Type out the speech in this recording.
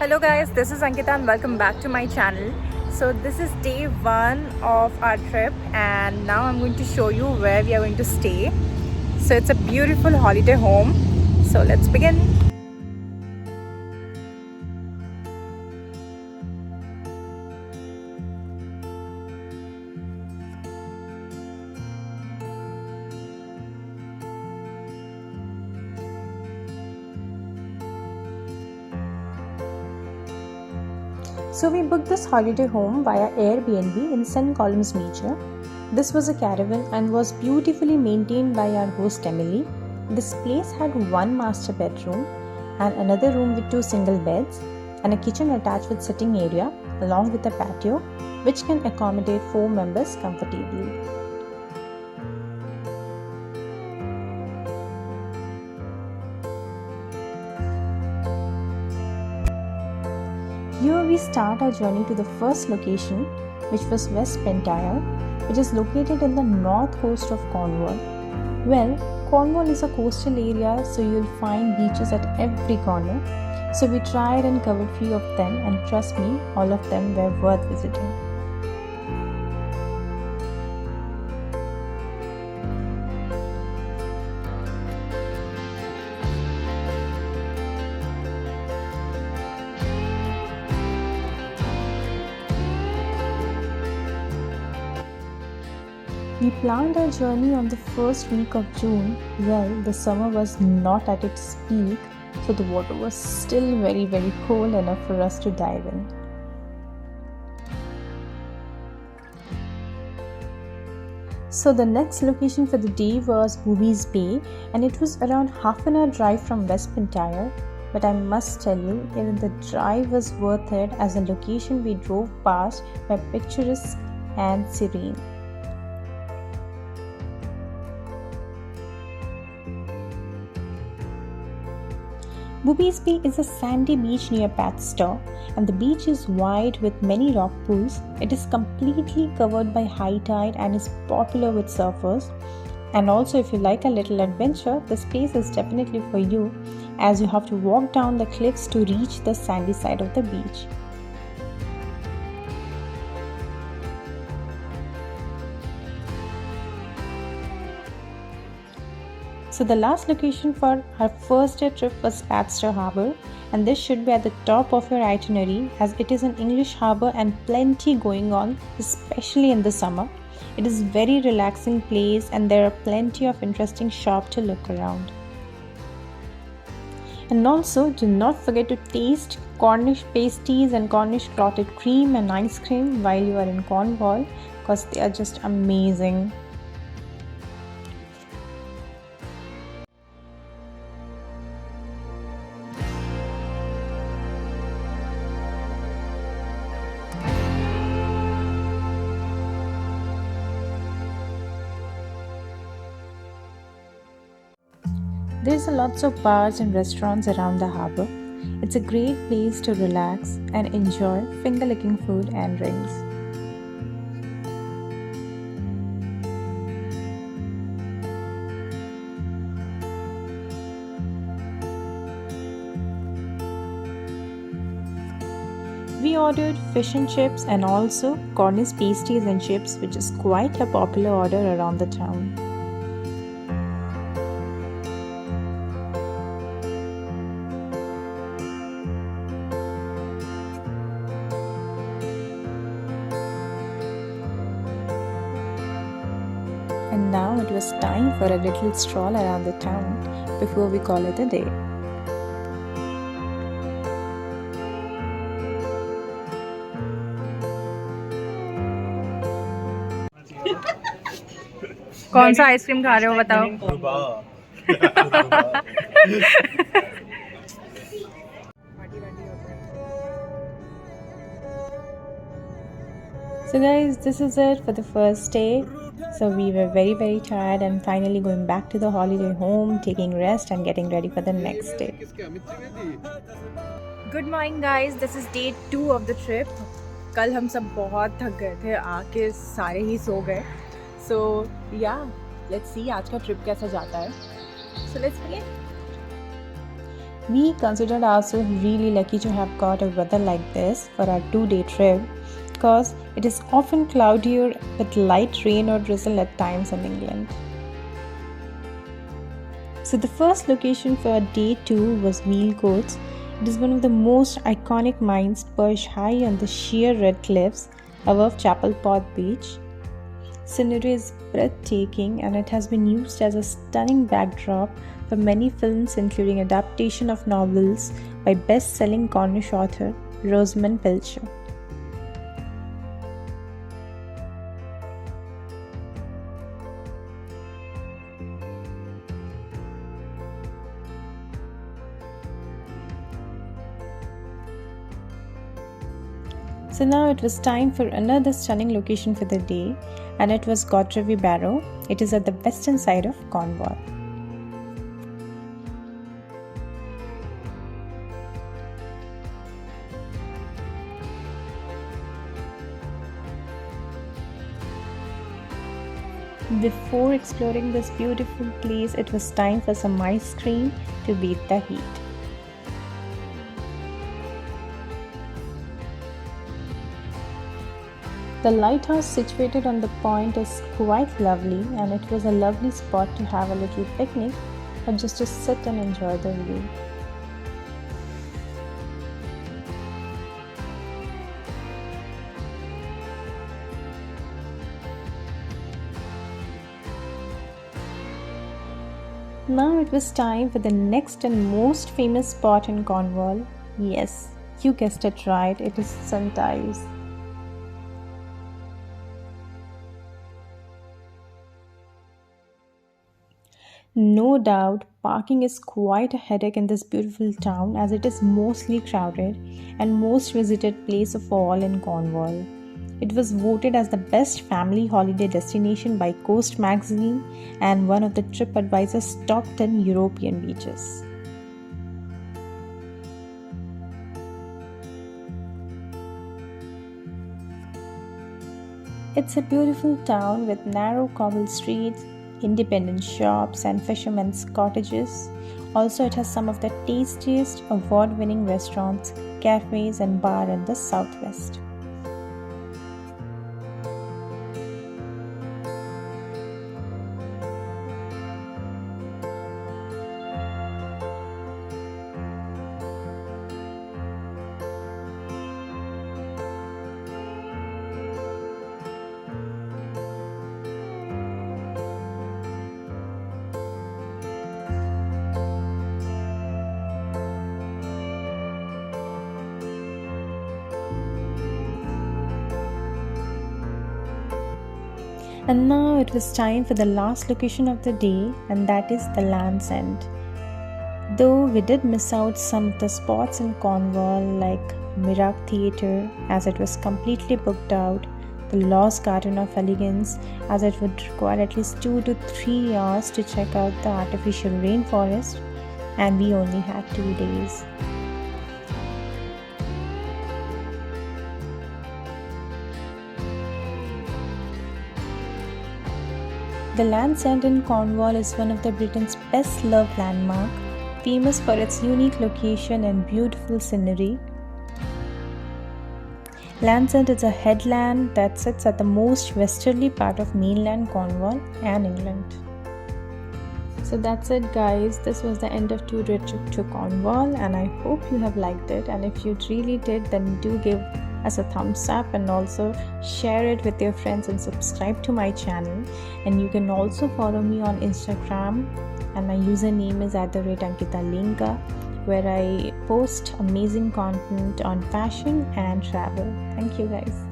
Hello guys, this is Ankita and welcome back to my channel. So this is day 1 of our trip and now I'm going to show you where we are going to stay. So it's a beautiful holiday home. So let's begin. So we booked this holiday home via Airbnb in St. Colum's Major. This was a caravan and was beautifully maintained by our host Emily. This place had one master bedroom and another room with 2 single beds and a kitchen attached with sitting area along with a patio which can accommodate 4 members comfortably. Here we start our journey to the first location, which was St. Ives, which is located in the north coast of Cornwall. Well, Cornwall is a coastal area, so you'll find beaches at every corner. So we tried and covered few of them, and trust me, all of them were worth visiting. We planned our journey on the first week of June. Well, the summer was not at its peak, so the water was still very cold enough for us to dive in. So the next location for the day was Booby's Bay, and it was around half an hour drive from St. Ives. But I must tell you, even the drive was worth it as the location we drove past were picturesque and serene. Booby's Bay is a sandy beach near Padstow, and the beach is wide with many rock pools. It is completely covered by high tide and is popular with surfers. And also, if you like a little adventure, this place is definitely for you, as you have to walk down the cliffs to reach the sandy side of the beach. So the last location for our first day trip was Padstow Harbour, and this should be at the top of your itinerary as it is an English harbour and plenty going on, especially in the summer. It is very relaxing place and there are plenty of interesting shops to look around. And also do not forget to taste Cornish pasties and Cornish clotted cream and ice cream while you are in Cornwall, because they are just amazing. There's a lots of bars and restaurants around the harbour. It's a great place to relax and enjoy finger-licking food and drinks. We ordered fish and chips and also Cornish pasties and chips, which is quite a popular order around the town. And now it was time for a little stroll around the town before we call it a day. कौन सा ice cream खा रहे हो बताओ? So guys, this is it for the first day. So we were very tired and finally going back to the holiday home, taking rest and getting ready for the next day. Good morning guys, this is day 2 of the trip. कल हम सब बहुत थक गए थे, आके सारे ही सो गए. So yeah, let's see आज का ट्रिप कैसा जाता है. So let's begin. We considered ourselves really lucky to have got a weather like this for our 2-day trip because it is often cloudier with light rain or drizzle at times in England. So the first location for day 2 was Wheel Coats. It is one of the most iconic mines perched high on the sheer red cliffs above Chapel Pot Beach. Scenery is breathtaking and it has been used as a stunning backdrop for many films, including adaptation of novels by best-selling Cornish author Rosamund Pilcher. So now it was time for another stunning location for the day, and it was Godrevy Barrow. It is at the western side of Cornwall. Before exploring this beautiful place, it was time for some ice cream to beat the heat. The lighthouse situated on the point is quite lovely, and it was a lovely spot to have a little picnic or just to sit and enjoy the view. Now it was time for the next and most famous spot in Cornwall. Yes, you guessed it right, it is St. Ives. No doubt, parking is quite a headache in this beautiful town as it is mostly crowded and most visited place of all in Cornwall. It was voted as the best family holiday destination by Coast magazine and one of the TripAdvisor's top 10 European beaches. It's a beautiful town with narrow cobble streets, independent shops and fishermen's cottages. Also, it has some of the tastiest award-winning restaurants, cafes and bar in the southwest. And now it was time for the last location of the day, and that is the Land's End. Though we did miss out some of the spots in Cornwall like Mirach Theatre as it was completely booked out, the Lost Garden of Elegance as it would require at least 2 to 3 hours to check out the artificial rainforest, and we only had 2 days. The Land's End in Cornwall is one of the Britain's best loved landmark, famous for its unique location and beautiful scenery. Land's End is a headland that sits at the most westerly part of mainland Cornwall and England. So that's it guys, this was the end of 2-day trip to Cornwall and I hope you have liked it, and if you really did then do give us a thumbs up and also share it with your friends and subscribe to my channel. And you can also follow me on Instagram and my username is @AnkitaLinga, where I post amazing content on fashion and travel. Thank you guys.